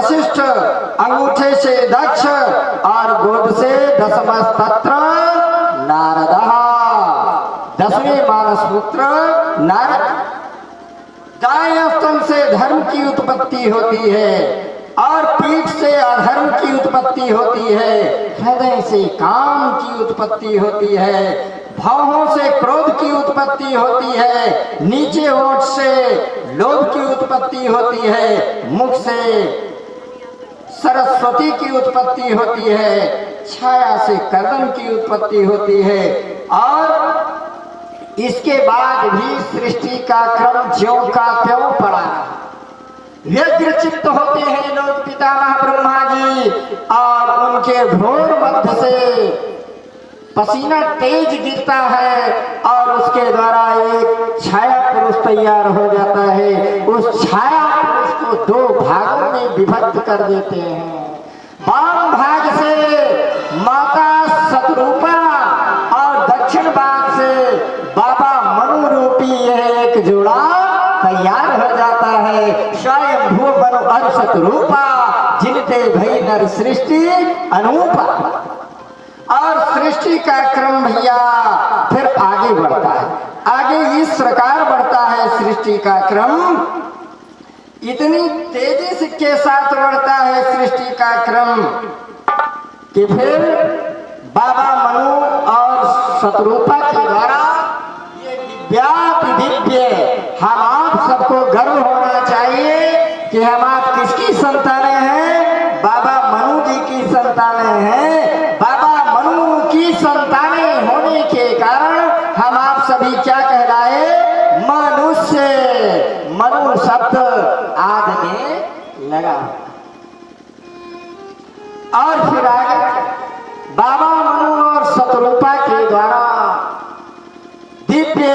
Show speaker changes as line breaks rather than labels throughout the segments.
वशिष्ठ, अंगूठे से दक्ष और गोद से दशमस्तत्र नारदः। 10वें मानस पुत्र नारद। दाएं स्तन से धर्म की उत्पत्ति होती है और पीठ से अधर्म की उत्पत्ति होती है। हृदय से काम की उत्पत्ति होती है। भावों से क्रोध की उत्पत्ति होती है। नीचे होठ से लोभ की उत्पत्ति होती है। मुख से सरस्वती की उत्पत्ति होती है। छाया से कर्दम की उत्पत्ति होती है। और इसके बाद भी सृष्टि का क्रम ज्यों का त्यों पड़ा। व्यग्र चित्त होते हैं लोग पितामह ब्रह्मा जी, और उनके घोर मध्य से पसीना तेज गिरता है और उसके द्वारा एक छाया पुरुष तैयार हो जाता है। उस छाया पुरुष को 2 भागों में विभक्त कर देते हैं। वाम भाग से माता सतरूपा और दक्षिण भाग से बाबा मनु रूपी यह एक जोड़ा तैयार हो जाता है। स्वयं भू बनु और सतरूपा जिनते भई नर सृष्टि अनूपा। और सृष्टि का क्रम भैया फिर आगे बढ़ता है। आगे इस प्रकार बढ़ता है सृष्टि का क्रम, इतनी तेजी से के साथ बढ़ता है सृष्टि का क्रम कि फिर बाबा मनु और शतरूपा के द्वारा ये दिव्य हम आप सबको गर्व होना चाहिए कि हम आप किसकी संतानें हैं? बाबा मनु जी की संतानें हैं। बाबा मनु की संतानें होने के कारण हम आप सभी क्या कहलाए? मनुष्य। मनु शब्द आदि में लगा। और फिर आगे बाबा मनु और शतरूपा के द्वारा दिव्य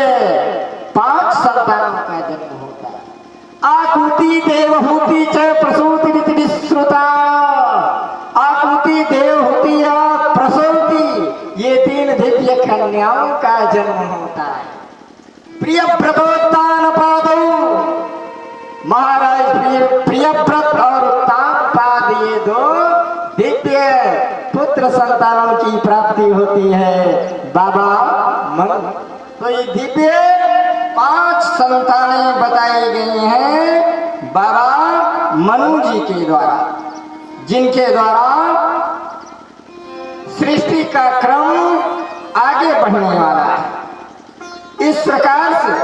5 संतानों का जन्म होता है। आकुति देवहूति च प्रसूति रीति विश्रुता। आकुति देवहूति और प्रसूति ये 3 दिव्य कन्याओं का जन्म होता है। प्रिय व्रतोत्तान पादौ महाराज प्रियव्रत और उत्तान पाद ये 2 दिव्य पुत्र संतानों की प्राप्ति होती है बाबा मनु। तो ये दिव्य 5 संतानें बताई गई हैं बाबा मनु जी के द्वारा, जिनके द्वारा सृष्टि का क्रम आगे बढ़ने वाला है। इस प्रकार से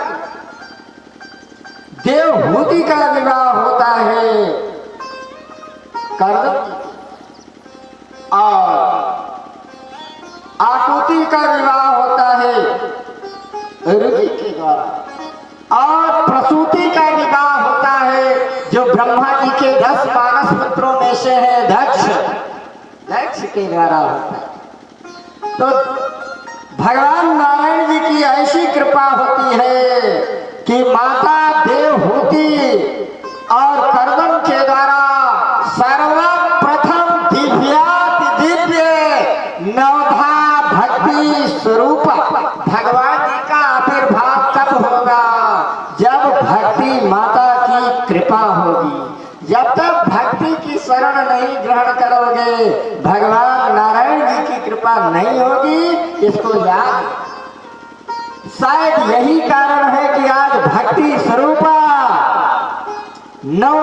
देवहूति का विवाह होता है कर्दम, और आकुति का विवाह होता है ऋषि के द्वारा, और प्रसूति का विवाह होता है जो ब्रह्मा जी के 10 मानस पुत्रों में से है दक्ष के द्वारा होता है। तो भगवान नारायण जी की ऐसी कृपा होती है कि माता देवहूति और कर्दम के द्वारा सर्वप्रथम दिव्य नवधा भक्ति स्वरूप भगवान जी का आविर्भाव कब होगा? जब भक्ति माता की कृपा होगी। जब तक भक्ति की शरण नहीं ग्रहण करोगे, भगवान नारायण जी की कृपा नहीं होगी। इसको याद, शायद यही कारण है कि आज भक्ति स्वरूपा 9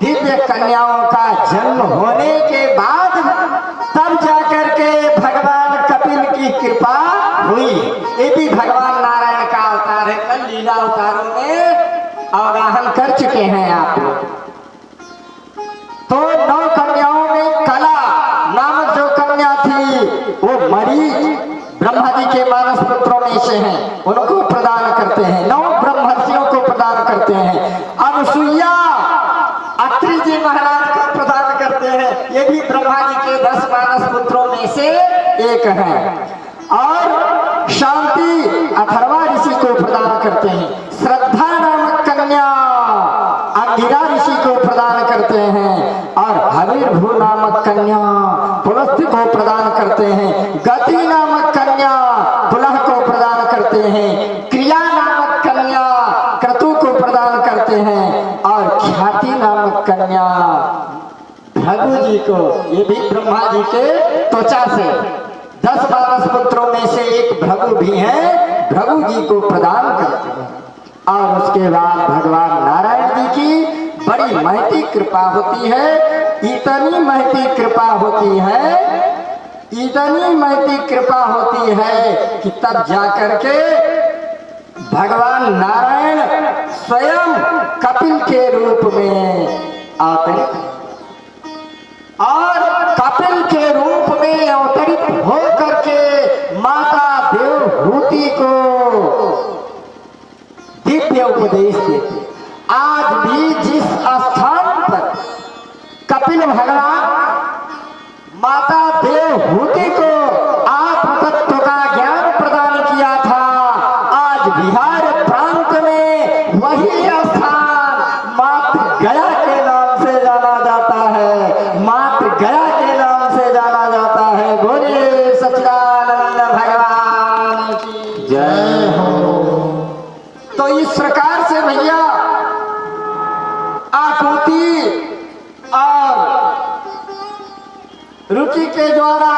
दिव्य कन्याओं का जन्म होने के बाद तब जाकर के भगवान कपिल की कृपा हुई। ये भी भगवान नारायण का अवतार है। कल लीला अवतारों में अवगाहन कर चुके हैं आप लोग। तो 9 कन्याओं में कला नामक जो कन्या थी वो मरीच ब्रह्मा जी के मानस पुत्रों में से हैं, उनको प्रदान करते हैं। 9 ब्रह्मर्षियों को प्रदान करते हैं। अनुसुईया अत्रि जी महाराज को प्रदान करते हैं। ये भी ब्रह्मा जी के 10 मानस पुत्रों में से एक है। और शांति अथर्वा ऋषि को प्रदान करते हैं। श्रद्धा नामक कन्या अंगिरा ऋषि को प्रदान करते हैं। और हविर्भू नामक कन्या पुलस्त्य को प्रदान करते हैं। गति नामक कन्या पुलह को प्रदान करते हैं। क्रिया नामक कन्या क्रतु को प्रदान करते हैं। और ख्याति नामक नामक कन्या भृगु जी को, ये भी ब्रह्मा जी के त्वचा से 10-12 पुत्रों में से एक भृगु भी है, भृगु जी को प्रदान करते हैं। और उसके बाद भगवान नारायण जी की बड़ी महती कृपा होती है, इतनी महती कृपा होती है, इतनी महती कृपा होती है कि तब जाकर के भगवान नारायण स्वयं कपिल के रूप में अवतरित, और कपिल के रूप में अवतरित होकर के माता देवहूति को दिव्य उपदेश देते। आज भी जिस स्थान पर कपिल भगवान माता देवहूति को आत्म तत्व का ज्ञान प्रदान किया था, आज बिहार प्रांत में वही स्थान मात्र गया के नाम से जाना जाता है, मात्र गया के नाम से जाना जाता है। बोले सच्चिदानंद भगवान की जय हो। तो इस प्रकार से भैया आकृति और रुचि के द्वारा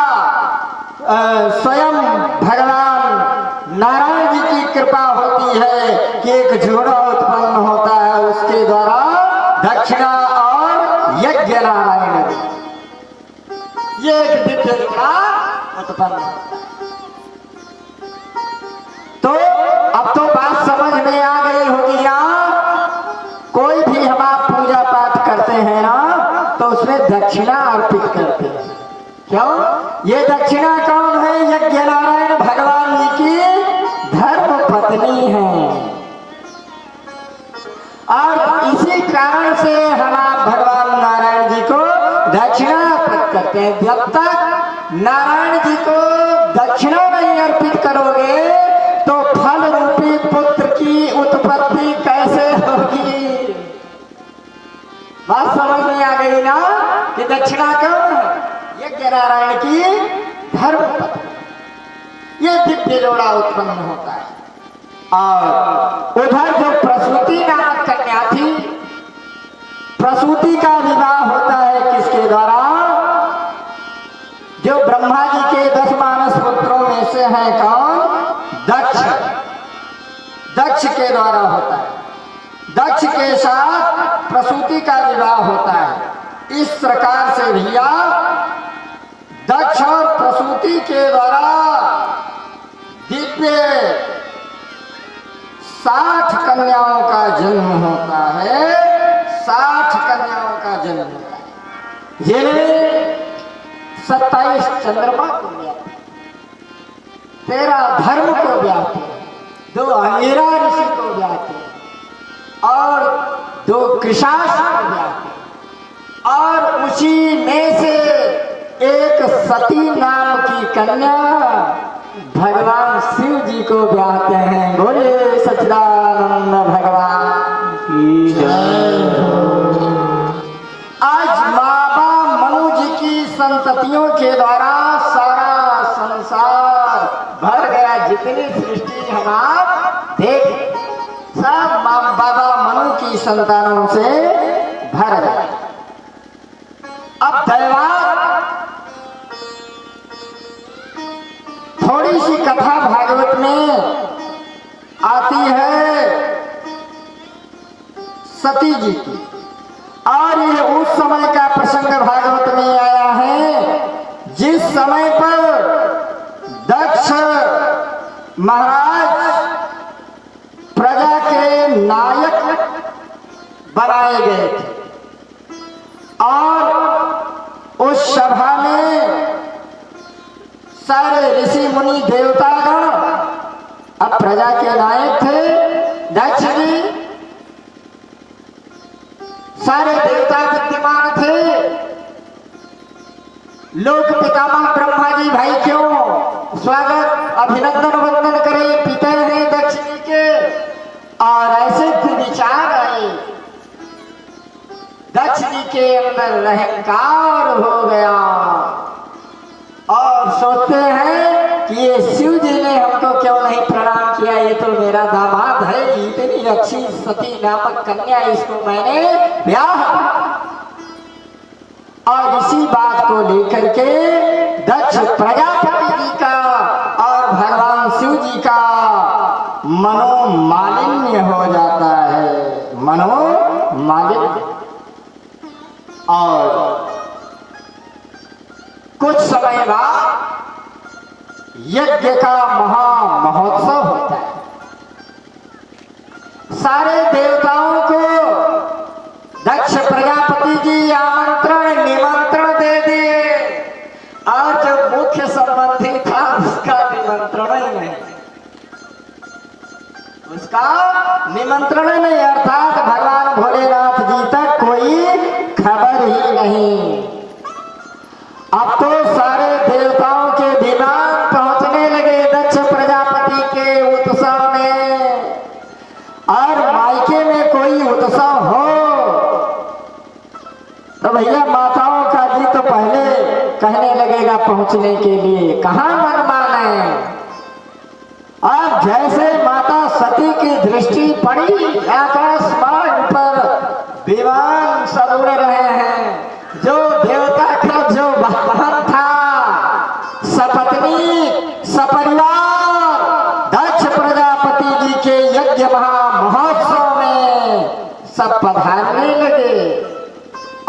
स्वयं भगवान नारायण जी की कृपा होती है कि एक जोड़ा उत्पन्न होता है, उसके द्वारा दक्षिणा और यज्ञ नारायण, ये एक दिव्य जोड़ा उत्पन्न होता है। तो अब तो बात समझ में आ गई होगी ना, कोई भी हम आप पूजा पाठ करते हैं ना तो उसमें दक्षिणा अर्पित करते हैं। क्यों? ये दक्षिणा कौन है? यज्ञ नारायण भगवान जी की धर्म पत्नी है, और इसी कारण से हम आप भगवान नारायण जी को दक्षिणा अर्पित करते हैं। जब तक नारायण जी को दक्षिणा नहीं अर्पित करोगे तो फल रूपी पुत्र की उत्पत्ति कैसे होगी? बात समझ में आ गई ना कि दक्षिणा कौन है? यज्ञ नारायण की धर्म पत्नी, ये दिव्य जोड़ा उत्पन्न होता है। और उधर जो प्रसूति नामक कन्या थी, प्रसूति का विवाह होता है किसके द्वारा? जो ब्रह्मा जी के 10 मानस पुत्रों में से है कौन? दक्ष, दक्ष के द्वारा होता है। दक्ष के साथ प्रसूति का विवाह होता है। इस प्रकार से भैया दक्ष और प्रसूति के द्वारा दिव्य 60 कन्याओं का जन्म होता है, 60 कन्याओं का जन्म होता है। ये 27 चंद्रमा को व्याप्त, 13 धर्म को व्याप्त, 2 अंगिरा ऋषि को व्याप्त, और 2 कृशास को व्याप्त, और उसी में से एक सती नाम की कन्या भगवान शिव जी को ब्याहते हैं। बोले सच्चिदानंद भगवान की जय। आज बाबा मनु जी की संततियों के द्वारा सारा संसार भर गया। जितनी सृष्टि हम आप देख, सब बाबा मनु की संतानों से भर गया। अब दैवात थोड़ी सी कथा भागवत में आती है सती जी की, और ये उस समय का प्रसंग भागवत में आया है जिस समय पर दक्ष महाराज प्रजा के नायक बनाए गए थे, और उस सभा में सारे ऋषि मुनि देवतागण, अब प्रजा के नायक थे दक्ष जी, सारे देवता विद्यमान थे। लोक पितामह ब्रह्मा जी भाई क्यों स्वागत अभिनंदन वंदन करे, पिता ने दक्ष जी के, और ऐसे विचार आए दक्ष जी के अंदर अहंकार हो गया, और सोचते हैं कि ये शिव जी ने हमको क्यों नहीं प्रणाम किया, ये तो मेरा दामाद है, इतनी अच्छी सती नामक कन्या, इसको मैंने ब्याह को लेकर के दक्ष प्रजापति जी का और भगवान शिव जी का मनोमालिन्य हो जाता है, मनोमालिन्य। और कुछ समय बाद यज्ञ का महोत्सव होता है। सारे देवताओं को दक्ष प्रजापति जी आमंत्रण निमंत्रण दे दिए और जो मुख्य संबंधी था उसका निमंत्रण ही नहीं, उसका निमंत्रण नहीं, अर्थात भगवान भोलेनाथ जी तक कोई खबर ही नहीं। अब तो सारे देवताओं के विमान पहुंचने लगे दक्ष प्रजापति के उत्सव में, और मायके में कोई उत्सव हो तो भैया माताओं का जी तो पहले कहने लगेगा पहुंचने के लिए, कहाँ मन माने। अब जैसे माता सती की दृष्टि पड़ी, आकाशमान पर विमान सब उड़ रहे हैं, जो देवता का जो वाहन था सपत्नी सपरिवार दक्ष प्रजापति जी के यज्ञ महोत्सव में सब पधारने लगे।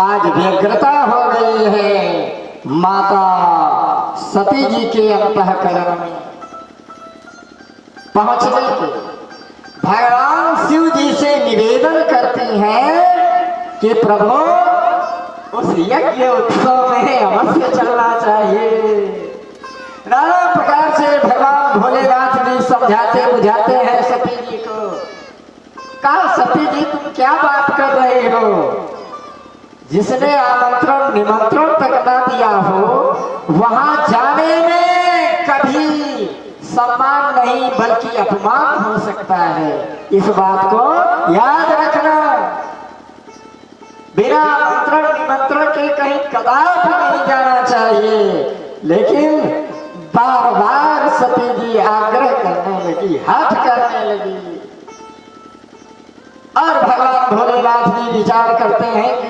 आज व्यग्रता हो गई है माता सती जी के अंतःकरण में पहुंचने के। भगवान शिव जी से निवेदन करती हैं कि प्रभु उस यज्ञ उत्सव में अवश्य चलना चाहिए। नाना प्रकार से भगवान भोलेनाथ जी समझाते बुझाते हैं सती जी को। कहा सती जी तुम क्या बात कर रहे हो, जिसने आमंत्रण निमंत्रण तक न दिया हो वहां जाने में कभी सम्मान नहीं बल्कि अपमान हो सकता है, इस बात को याद रखना। बिना आमंत्रण निमंत्रण के कहीं कदापि नहीं जाना चाहिए। लेकिन बार बार सती जी आग्रह करने लगी, हठ करने लगी, और भगवान भोलेनाथ जी विचार करते हैं कि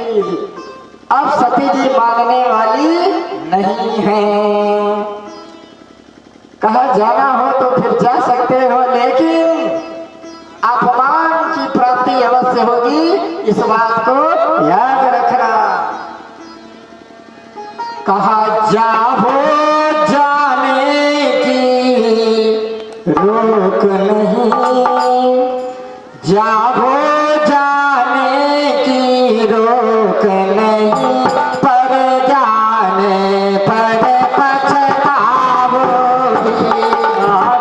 अब सती जी मानने वाली नहीं है। कहा जाना हो तो फिर जा सकते हो, लेकिन अपमान की प्राप्ति अवश्य होगी, इस बात को याद रखना। कहा जाओ जाने की रोक नहीं, जाओ जाने की रोक नहीं, पर जाने पर पछताओगी।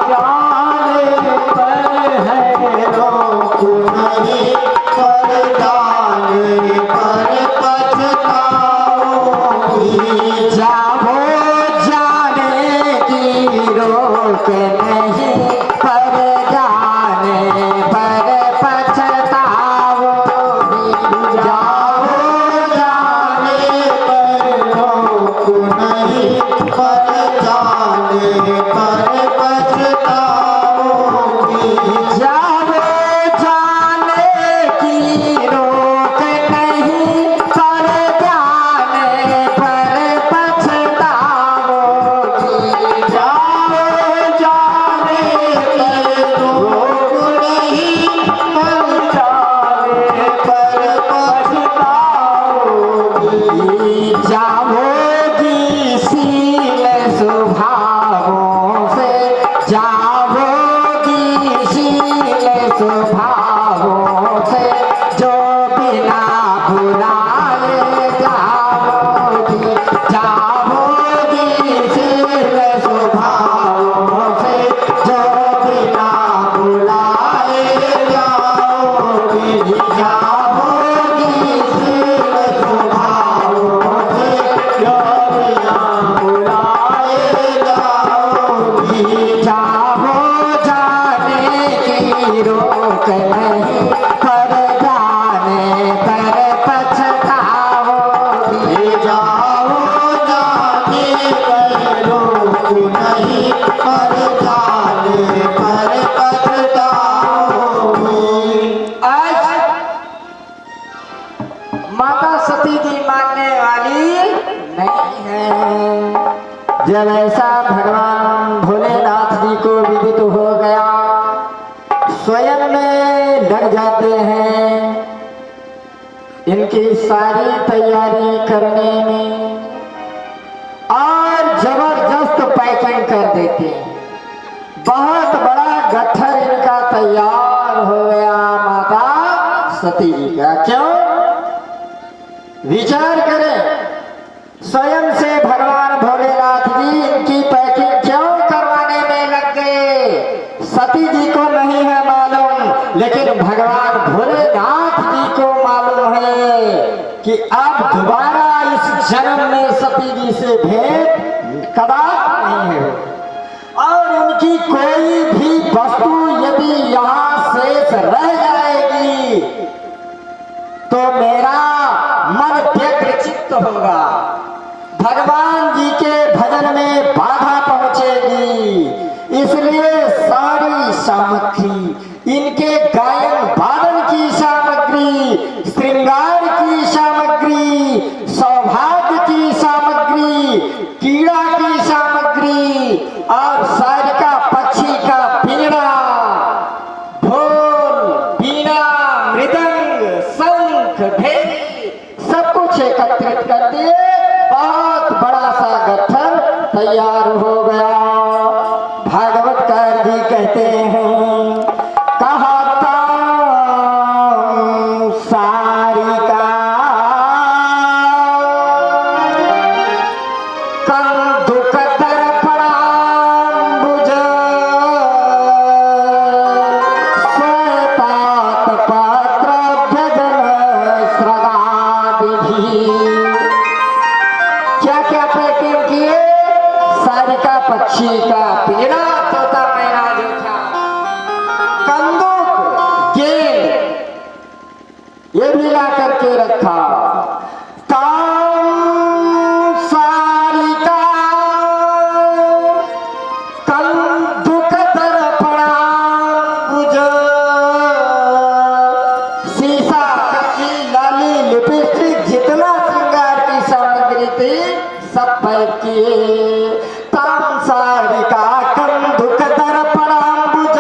जाने पर है रोक नहीं, पर जाने पर पछताओगी। जाओ जाने की रोक नहीं, पर जाने पर पछताओगी। जाओ जाने पर रोक नहीं, पर जाने पर पछताओगी। जाओ जाने की रोक नहीं, पर जाने पर पछताओगी। जाओ जाने की रोक नहीं, पर जाने पर पछताओगी। जाओगी शील स्वभावों से, जाओगी शील स्वभावों से, जो बिना बुलाए जाओगी। जाओगी शील स्वभावों से, जो बिना बुलाए जाओगी। जाओगी शील स्वभावों से, जो बिना बुलाए जाओगी। जाओ जाने की रोक नहीं, पर जाने पर पछताओगी। जाओ जाने पर रोक नहीं, पर जाने पर पछताओगी। आज माता सती जी मानने वाली नहीं है। जब ऐसा भगवान भोलेनाथ जी को विदित हो गया, स्वयं में लग जाते हैं इनकी सारी तैयारी करने में और जबरदस्त पैकिंग कर देते हैं। बहुत बड़ा गट्ठर इनका तैयार हो गया माता सती जी का। क्यों? विचार करें, स्वयं से भगवान भोलेनाथ जी इनकी पैकिंग क्यों करवाने में लग गए? सती जी को नहीं है मालूम, लेकिन भगवान भोलेनाथ जी को मालूम है कि अब दोबारा इस जन्म में सती जी से भेंट कदापि नहीं है और उनकी कोई भी वस्तु यदि यहाँ शेष रह जाएगी तो मेरा मन व्यग्रचित्त होगा, भगवान जी के भजन में बाधा पहुंचेगी। इसलिए सारी सामग्री, इनके गायन वादन की सामग्री, श्रृंगार की सामग्री, सौभाग्य की सामग्री, कीड़ा की सामग्री और सारिका पक्षी का पिंजरा, ढोल, बीना, मृदंग, शंख, भेरी सब कुछ एकत्रित कर दिए। बहुत बड़ा सा गट्ठर तैयार हो गया। भागवतकार जी कहते हैं, कहता सारिका कंदुक दर्पणाम्बुज श्वेतात पत्र व्यजन स्रगादिभिः। क्या क्या पैकिंग किए? सारिका पक्षी का पिंजरा, तोता मैना जो था, कंदुक, गेंद, ये भी ला करके रखा। ताम सारिका कंदुक दर्पणाम्बुज, शीशा, कच्ची, लाली, लिपस्टिक, जितना श्रृंगार की सामग्री थी सब पैक किए। ताम सारिका कंदुक दर्पणाम्बुज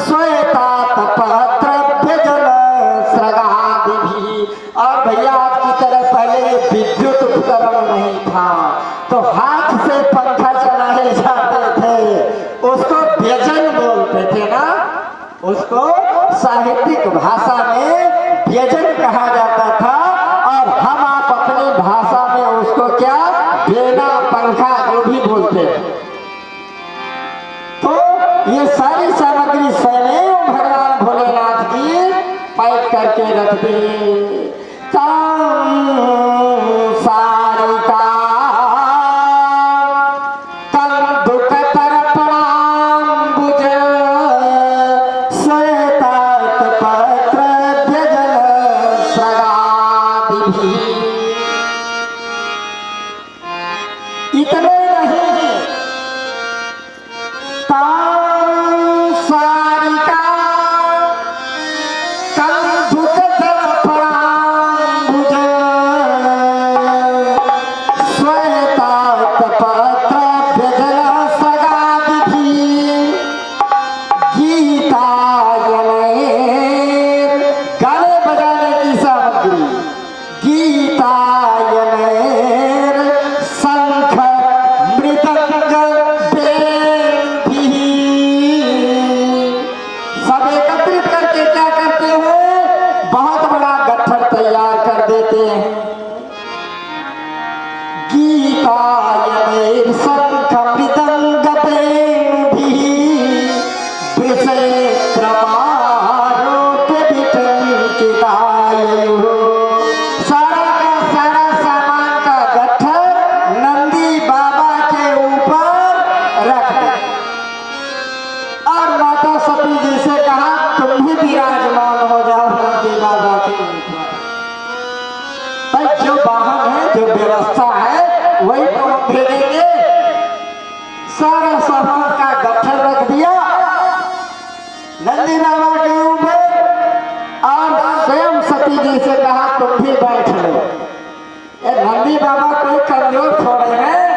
श्वेतात पत्र व्यजन स्रगादिभिः। और भैया आज की तरह पहले विद्युत उपकरण नहीं था तो हाथ से पंखा चलाए जाते थे, उसको व्यजन बोलते थे ना, उसको साहित्यिक भाषा में व्यजन कहा जाता था। और हम आप अपनी भाषा में उसको क्या, बेना, पंखा जो भी बोलते हैं। तो ये सारी सामग्री स्वयं भगवान भोलेनाथ जी पैक करके रख दिए। सारिका कंदुक दर्पणाम्बुज श्वेतात पत्र व्यजन स्रगादिभिः। इतने नहीं, ताम सारिका कंदुक दर्पणाम्बुज श्वेतात पत्र व्यजन स्रगादिभिः। गीतायनैर्, गाने बजाने की सामग्री, गीतायनैर् शंख मृदंग बेन्भिः। सब एकत्रित करके क्या करते हैं? बहुत बड़ा गट्ठर तैयार कर देते हैं। गीतायनैर् शंख मृदंग बेन्भिः वृषेत्रमारोप्य विटंकितायुः। सारा का सारा सामान का गट्ठर नंदी बाबा के ऊपर रख दिया और माता सती जी से कहा, तुम भी विराजमान हो जाओ नंदी बाबा के ऊपर। भाई जो वाहन है, जो व्यवस्था है, वही तो हम भेजेंगे। सारा सामान का गट्ठर रख दिया नंदी बाबा के ऊपर और स्वयं सती जी से कहा, तुम भी बैठ लो। नंदी बाबा कोई कमजोर थोड़े हैं,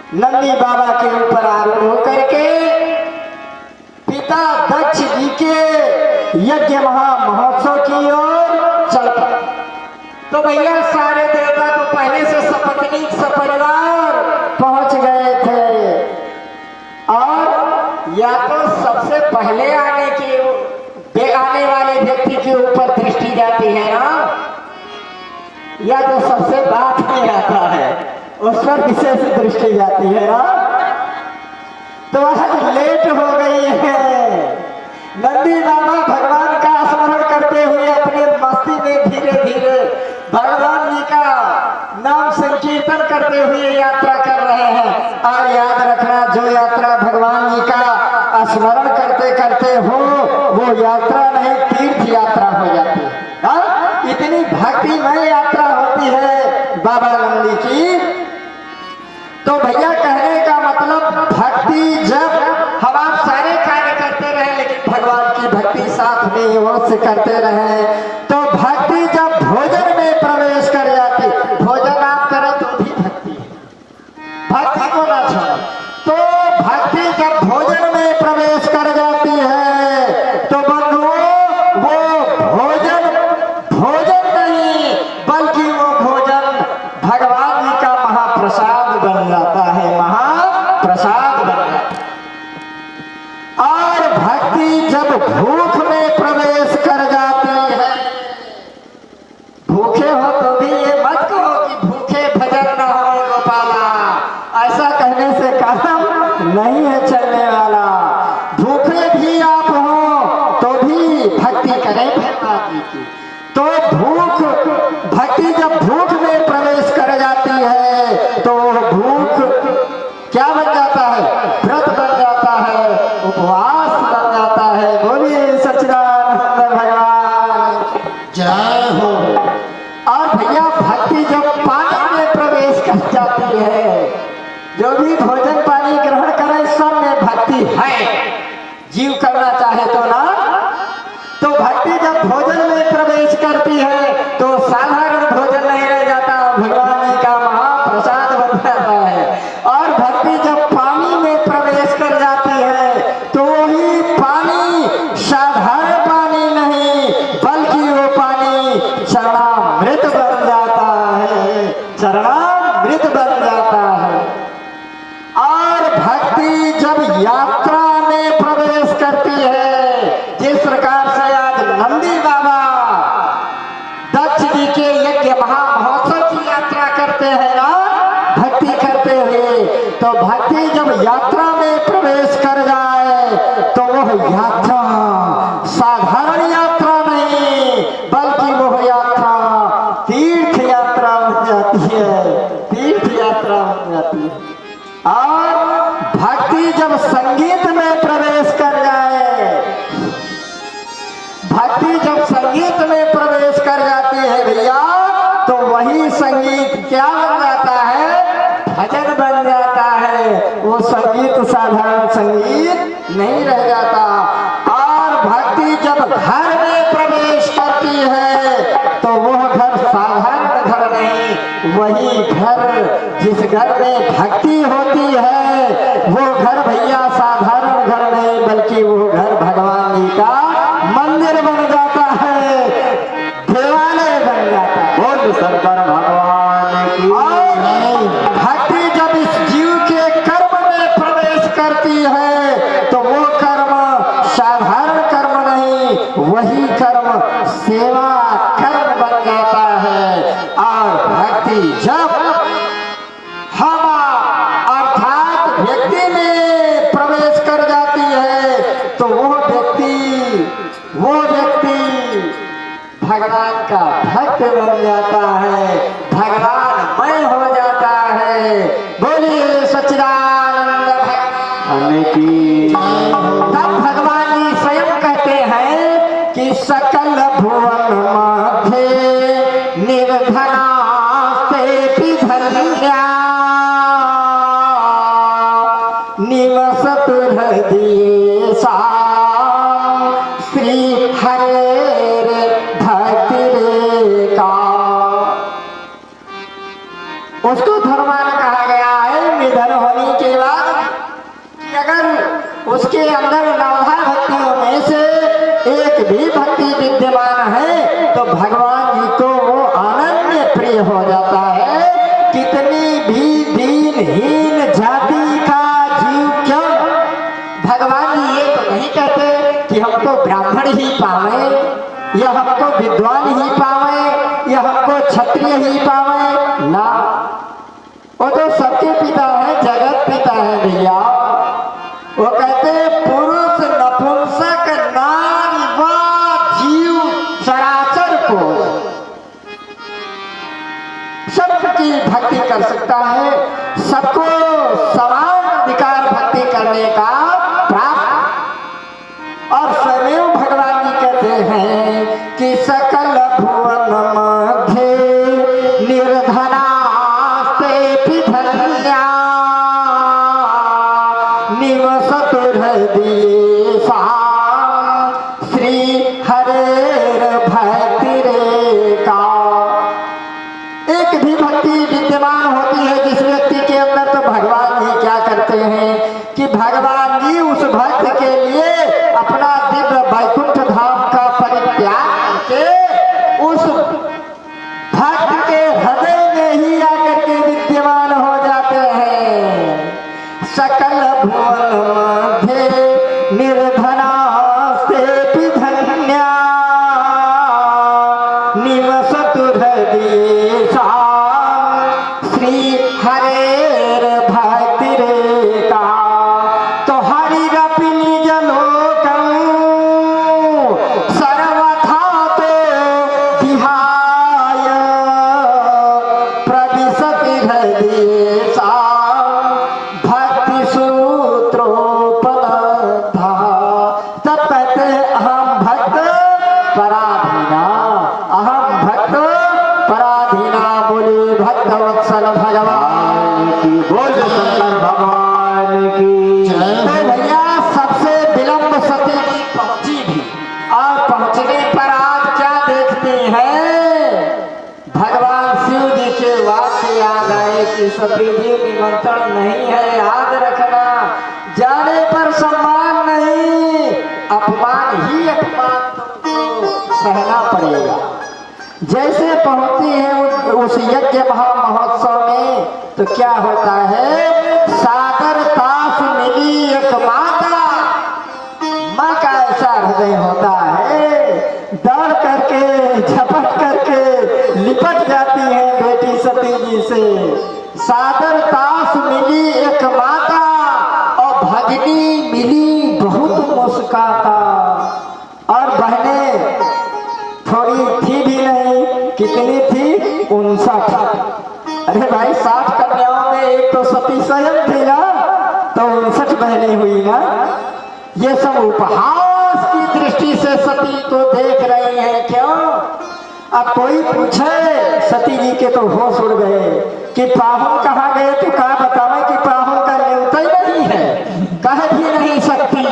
नंदी बाबा के ऊपर आरूढ़ होकर के पिता दक्ष जी के यज्ञ महोत्सव की ओर चल पड़े। तो भैया सारे देवता तो पहले से सपत्नीक सपरिवार पहुंच गए थे और या तो सबसे पहले आने वाले व्यक्ति के ऊपर दृष्टि जाती है ना, या तो सबसे बाद में आता है उस पर विशेष दृष्टि जाती है ना। तो आज लेट हो गई है। नंदी बाबा भगवान का स्मरण करते हुए अपने मस्ती में धीरे धीरे भगवान जी का नाम संकीर्तन करते हुए यात्रा कर रहे हैं। और याद रखना, जो यात्रा भगवान जी का स्मरण करते करते हो वो यात्रा नहीं, तीर्थ यात्रा हो जाती है। इतनी भक्तिमय यात्रा होती है बाबा नंदी की। तो भैया कहने का मतलब, भक्ति जब हम आप सारे कार्य करते रहे लेकिन भगवान की भक्ति साथ में अवश्य करते रहे, तो भक्ति जब भोजन में प्रवेश कर जाती, भोजन आप करें तो भी भक्ति है, भक्ति को ना छोड़े। तो भक्ति जब भोजन में प्रवेश कर जाती है तो बंधुओं वो भोजन नहीं बल्कि वो भोजन भगवान जी का महाप्रसाद बन जाता है, महाप्रसाद बन जाता है। और भक्ति जब भूख में प्रवेश कर जाती है, भूखे हो तो भी ये मत कहो कि भूखे भजन न हो गोपाला, ऐसा कहने से काम नहीं है चलने वाला। भूखे भी आप हो तो भी भक्ति करें भगवान जी की। तो भक्ति जब भूख में प्रवेश कर जाती है तो भूख क्या बन जाता है, व्रत बन जाता है, उपवास बन जाता है। बोलिए सच्चिदानंद भगवान जय हो। और भैया भक्ति जब पानी में प्रवेश कर जाती है, जो भी भोजन पानी ग्रहण करे सब में भक्ति है, जीव करना चाहे तो ना। तो भक्ति जब भोजन में प्रवेश करती है तो साधारण भोजन नहीं रह जाता, भगवान जी का महाप्रसाद बन जाता है। और भक्ति जब पानी में प्रवेश कर जाती है तो वही पानी साधारण पानी नहीं बल्कि वो पानी चरणामृत बन जाता है, चरणामृत बन जाता है। और भक्ति जब यात्रा में प्रवेश करती है, जिस प्रकार से आज नंदी बाबा दक्ष जी के यज्ञ महामहोत्सव की यात्रा करते हैं ना, भक्ति करते हुए, तो भक्ति जब यात्रा में प्रवेश कर जाए तो वह यात्रा साधारण यात्रा नहीं बल्कि वह यात्रा तीर्थ यात्रा बन जाती है, तीर्थ यात्रा बन जाती है। और भक्ति जब संगीत में प्रवेश कर जाए, भक्ति जब संगीत में प्रवेश कर जाती है भैया, तो वही संगीत क्या बन जाता है, भजन बन जाता है। वो संगीत साधारण संगीत नहीं रह जाता। और भक्ति जब घर में प्रवेश करती है तो वह घर साधारण घर नहीं, वही घर जिस घर में भक्ति होती है वो घर भैया साधारण घर नहीं बल्कि वो घर भगवान जी का मंदिर बन जाता है, देवालय बन जाता है। बोल शंकर भगवान की। भक्ति जब इस जीव के कर्म में प्रवेश करती है तो वो कर्म साधारण कर्म नहीं, वही कर्म सेवा कर्म बन जाता है। और भक्ति जब हम अर्थात व्यक्ति में प्रवेश कर जाती है तो वो व्यक्ति भगवान का भक्त बन जाता है, भगवानमय हो जाता है। बोलिए सच्चिदानंद भगवान की। तब भगवान जी स्वयं कहते हैं कि सकल भुवन मध्य निर्धनास्ते धन्या निवसतु हृदयेषा श्री हरेर भक्तिरेका। उसको धर्मान कहा गया है, निधन होने ब्राह्मण ही पावे, या हमको विद्वान ही पावे, या हमको क्षत्रिय ही पावे ना। वो तो सबके पिता है, जगत पिता है भैया। वो कहते पुरुष नपुंसक नारी व जीव चराचर को सबकी भक्ति कर सकता है, सबको समान अधिकार भक्ति करने का प्राप्त। और स्वयं भगवान जी कहते हैं कि सकल भुवन मध्य निर्धनास्ते धन्या निवसतु हृदयेषां श्री हरेर भक्तिरेका। एक भी भक्ति विद्यमान होती है जिस व्यक्ति के अंदर, तो भगवान जी क्या करते हैं कि भगवान जी उस भक्त के लिए अपना दिव्य वैकुंठ धाम का परित्याग करके उस भक्त के हृदय में ही आकर के विद्यमान हो जाते हैं। सकल भुवन मध्य निर्धनास्ते धन्या निवसतु हृदयेषां श्री हरेर भक्तिरेका। तो हरिरपि निज लोकं सर्वथा तो विहाय प्रविशति हृदयेषां भक्ति सूत्रोपलब्धा। तब कहते अहम भक्त पराधीना, अहम भक्त पराधीना। बोले भक्त वत्सल भगवान की, बोल शंकर भगवान की। तो भैया सबसे विलंब सती जी पहुंची भी, और पहुंचने पर आज क्या देखते हैं, भगवान शिव जी के वाक्य याद आए कि सती जी निमंत्रण नहीं है, याद रखना। जाने पर सम्मान नहीं, अपमान ही अपमान तुमको सहना पड़ेगा। जैसे पहुंचती है उस यज्ञ महामहोत्सव में, तो क्या होता है, सादर ताश मिली एक माता। माँ का ऐसा हृदय होता है, दौड़ करके झपट करके लिपट जाती है बेटी सती जी से। सादर ताश मिली एक माता, और भगनी मिली बहुत मुस्काता। और बहने थोड़ी थी भी नहीं, कितनी थी, 59। अरे भाई 60 कन्याओं में एक तो सती स्वयं थी ना, तो 59 बहनें हुई ना। ये सब उपहास की दृष्टि से सती को देख रही हैं। क्यों? अब कोई पूछे, सती जी के तो होश उड़ गए कि पाहुन कहाँ गए, तो क्या बतावे कि पाहुन का न्योता ही नहीं है, कह भी नहीं सकती,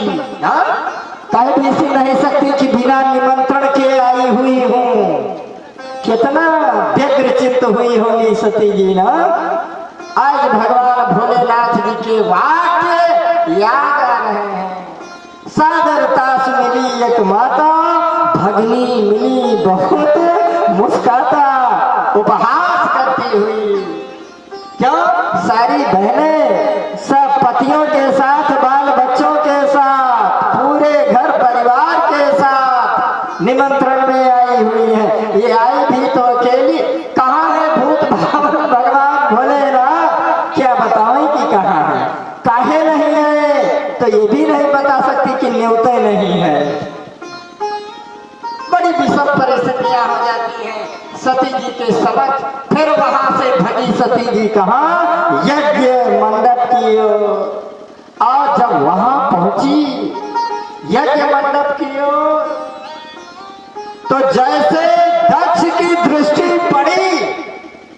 कह भी नहीं सकती कि बिना निमंत्रण के आई हुई हूँ। कितना व्यग्र चित्त हुई होगी सती जी ना। आज भगवान भोलेनाथ जी के वाक्य याद आ रहे हैं। सादर ताश मिली एक माता, भगनी मिली बहुत मुस्काता, उपहास करती हुई। क्यों? सारी बहनें सब पतियों के साथ, बाल बच्चों के साथ, पूरे घर परिवार के साथ निमंत्रण में आई हुई है। ये आई भी तो अकेली। कहाँ है भूत भावन भगवान भोलेनाथ, क्या बताएं कि कहाँ है, काहे नहीं है, तो ये भी नहीं बता सकती कि न्योते नहीं है। बड़ी विषम परिस्थितियां हो जाती हैं सती जी के समक्ष। फिर वहां से भगी सती जी कहाँ, यज्ञ मंडप की ओर। और जब वहां पहुंची यज्ञ मंडप की ओर, तो जैसे दक्ष की दृष्टि पड़ी,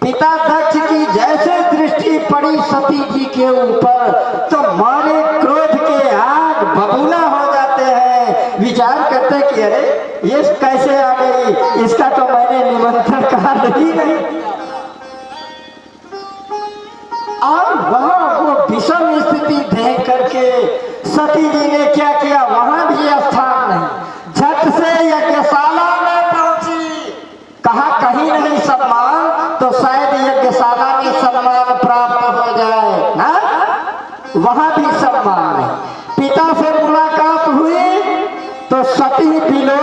पिता दक्ष की जैसे दृष्टि पड़ी सती जी के ऊपर, तो मारे क्रोध के आग बबूला हो जाते हैं। विचार करते कि अरे ये कैसे आ गई, इसका तो मैंने निमंत्रण कहा ही नहीं। और वहां वो विषम स्थिति देख करके सती जी ने क्या किया, वहां भी स्थान नहीं, झट से यज्ञशाला में पहुंची। कहा कहीं नहीं सम्मान, तो शायद यज्ञशाला में सम्मान प्राप्त हो जाए ना, वहां भी सम्मान नहीं। पिता से मुलाकात हुई तो सती बिलो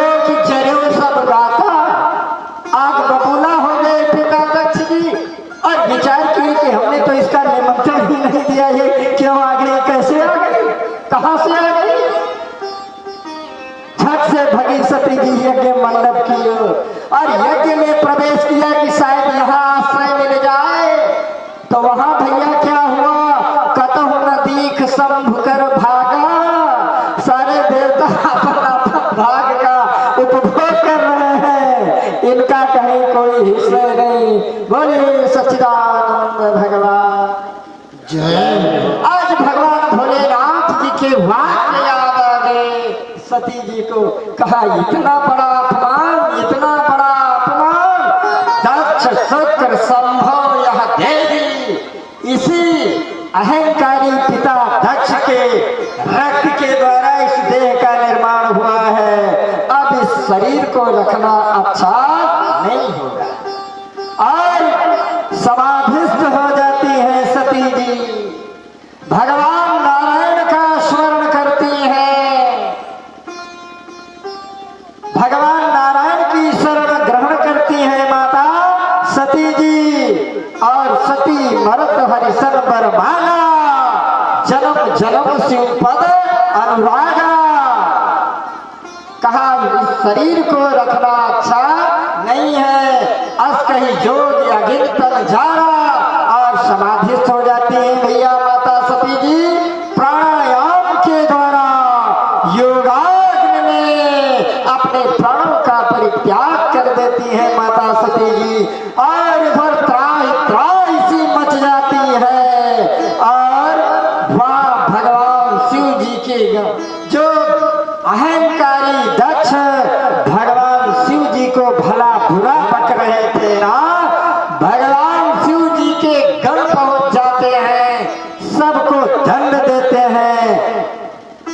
दिया, ये क्यों आ गई, कैसे आ गई, कहां से आ गई। झट से भगी सती जी यज्ञ मंडप की ओर और यज्ञ में प्रवेश किया कि शायद यहाँ आश्रय मिल जाए। तो वहां भैया क्या हुआ, कतहु न दीख शंभु कर भागा। सारे देवता अपना भाग का उपभोग कर रहे हैं, इनका कहीं कोई हिस्सा नहीं। बोले सच्चिदानंद भगवान जय। आज भगवान भोलेनाथ जी के वाक्य याद आ गए सती जी को। कहा इतना बड़ा अपमान, इतना बड़ा अपमान, दक्ष शुक्र संभव यह देवी। इसी अहंकारी पिता दक्ष के रक्त के द्वारा इस देह का निर्माण हुआ है। अब इस शरीर को रखना अच्छा नहीं होगा। और समाधिस्थ हो जाती है सती जी, भगवान नारायण का स्मरण करती है, भगवान नारायण की शरण ग्रहण करती है माता सती जी। और सती मरत हरिशन बरमाला, जन्म जन्म शिव पद अनुरागा। कहा इस शरीर को रखना अच्छा नहीं है। अस कहीं जोग अगिन तन जारा, और समाधिस्थ हो जाती है भैया माता सती जी। प्राणायाम के द्वारा योगाग्नि में अपने प्राणों का परित्याग कर देती है माता सती जी। और इधर त्राहि त्राहि सी मच जाती है। और वहाँ भगवान शिव जी के जो अहंकारी दक्ष भगवान शिव जी को भला बुरा बक रहे थे ना, भगवान शिव जी के गण पहुंच जाते हैं, सबको दंड देते हैं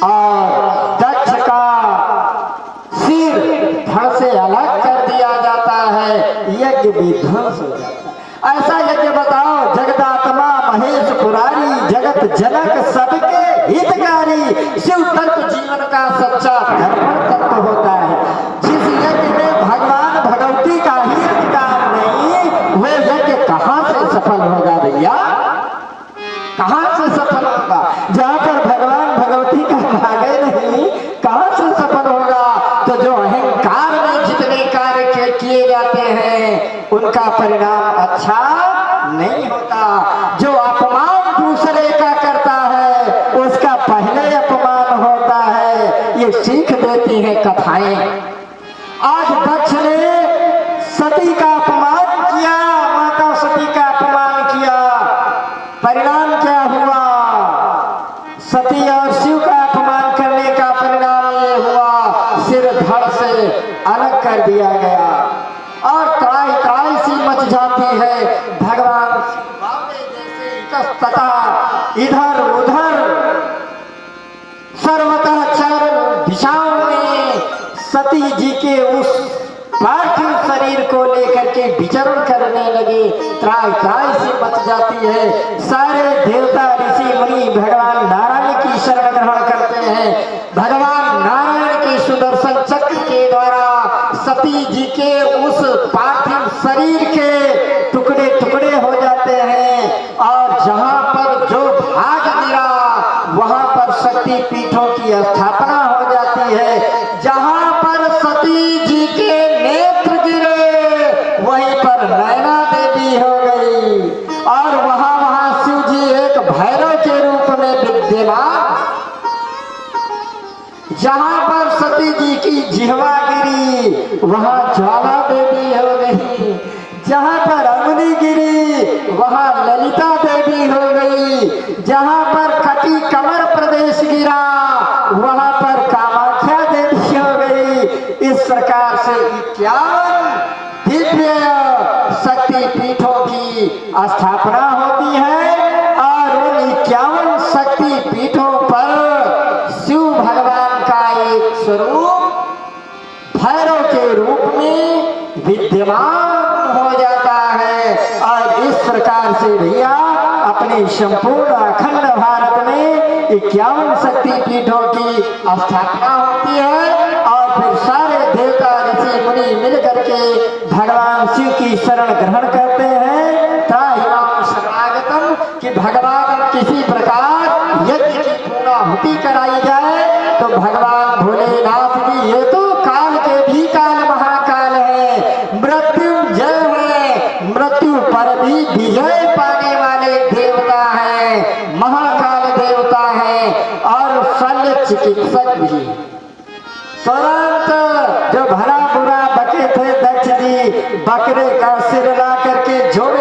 और दक्ष का सिर धड़ से अलग कर दिया जाता है, यज्ञ विध्वंस हो जाता है। ऐसा यज्ञ बताओ, जगदात्मा महेश पुरारी, जगत जनक सबके हितकारी, शिव तत्व जीवन का सच्चा धर्म तत्व होता है। जिस यज्ञ में भगवान भगवती का ही अधिकार नहीं, वह यज्ञ कहां से सफल होगा भैया, कहां से सफल होगा। जहां पर भगवान भगवती का भागे नहीं, कहां से सफल होगा। तो जो अहंकार में जितने कार्य किए जाते हैं उनका परिणाम अच्छा नहीं होता। जो अपमान दूसरे का करता है उसका पहले अपमान होता है, ये सीख देती है कथाएं। आज दक्ष ने सती का अपमान किया, माता सती का अपमान किया, परिणाम क्या हुआ, सती और शिव का अपमान करने का परिणाम ये हुआ, सिर धड़ से अलग कर दिया गया और त्राहि त्राहि सी मच जाती है। भगवान जैसे इतस्ततः इधर उधर सर्वतः चारों दिशाओं में सती जी के उस पार्थिव शरीर को लेकर के विचरण करने लगे, त्राहि त्राहि सी मच जाती है। सारे देवता ऋषि मुनि भगवान नारायण की शरण ग्रहण करते हैं। भगवान नारायण के सुदर्शन चक्र के द्वारा सती जी के उस पार्थिव शरीर के टुकड़े टुकड़े हो जाते हैं और जहां पर जो भाग गिरा वहां पर शक्ति पीठों की स्थापना हो जाती है। जहां पर सती जी के नेत्र गिरे वहीं पर नैना देवी हो गई और वहां शिव जी एक भैरव के रूप में विद्यमान। जहां पर सती जी की जिह्वा गिरी वहां ज्वाला देवी हो गई, जहां पर अग्नि गिरी वहां ललिता देवी हो गई, जहां पर कटी कमर प्रदेश गिरा वहां पर कामाख्या देवी हो गई। इस प्रकार से 51 दिव्य शक्ति पीठों की स्थापना होती है और उन 51 शक्ति पीठों पर शिव भगवान का एक स्वरूप भैरव के रूप में विद्यमान हो जाता है। और इस प्रकार से भैया अपने संपूर्ण अखंड भारत में 51 शक्ति पीठों की स्थापना होती है और फिर सारे देवता ऋषि मुनि मिल करके भगवान शिव की शरण ग्रहण करते हैं। त्राहि मां शरणागतम कि भगवान किसी आहुति कराई जाए तो भगवान भोलेनाथ जी ये तो काल के भी काल महाकाल है, मृत्युंजय है, मृत्यु पर भी विजय पाने वाले देवता है, महाकाल देवता है और शल्य चिकित्सक भी। तुरंत जो भला बुरा बके थे दक्ष जी बकरे का सिर ला करके जोड़े